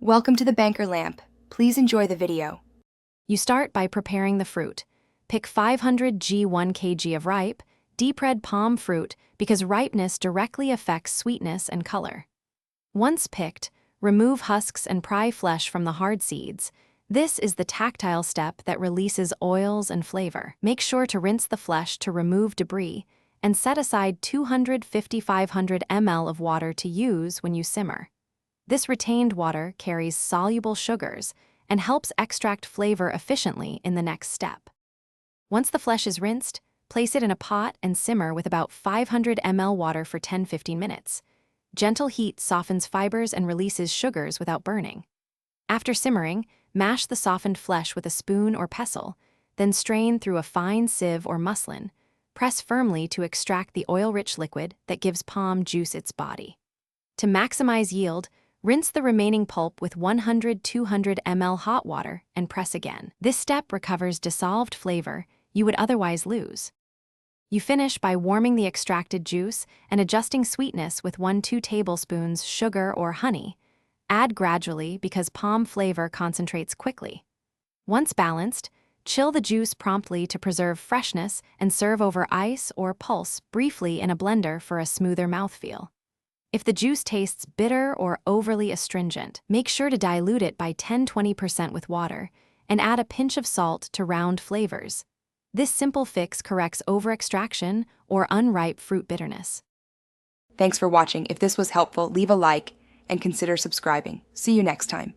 Welcome to the Banker Lamp. Please enjoy the video. You start by preparing the fruit. Pick 500 g 1 kg of ripe, deep red palm fruit because ripeness directly affects sweetness and color. Once picked, remove husks and pry flesh from the hard seeds. This is the tactile step that releases oils and flavor. Make sure to rinse the flesh to remove debris and set aside 250-500 ml of water to use when you simmer. This retained water carries soluble sugars and helps extract flavor efficiently in the next step. Once the flesh is rinsed, place it in a pot and simmer with about 500 ml water for 10-15 minutes. Gentle heat softens fibers and releases sugars without burning. After simmering, mash the softened flesh with a spoon or pestle, then strain through a fine sieve or muslin. Press firmly to extract the oil-rich liquid that gives palm juice its body. To maximize yield, rinse the remaining pulp with 100-200 ml hot water and press again. This step recovers dissolved flavor you would otherwise lose. You finish by warming the extracted juice and adjusting sweetness with 1-2 tablespoons sugar or honey. Add gradually because palm flavor concentrates quickly. Once balanced, chill the juice promptly to preserve freshness and serve over ice or pulse briefly in a blender for a smoother mouthfeel. If the juice tastes bitter or overly astringent, make sure to dilute it by 10-20% with water and add a pinch of salt to round flavors. This simple fix corrects over-extraction or unripe fruit bitterness. Thanks for watching. If this was helpful, leave a like and consider subscribing. See you next time.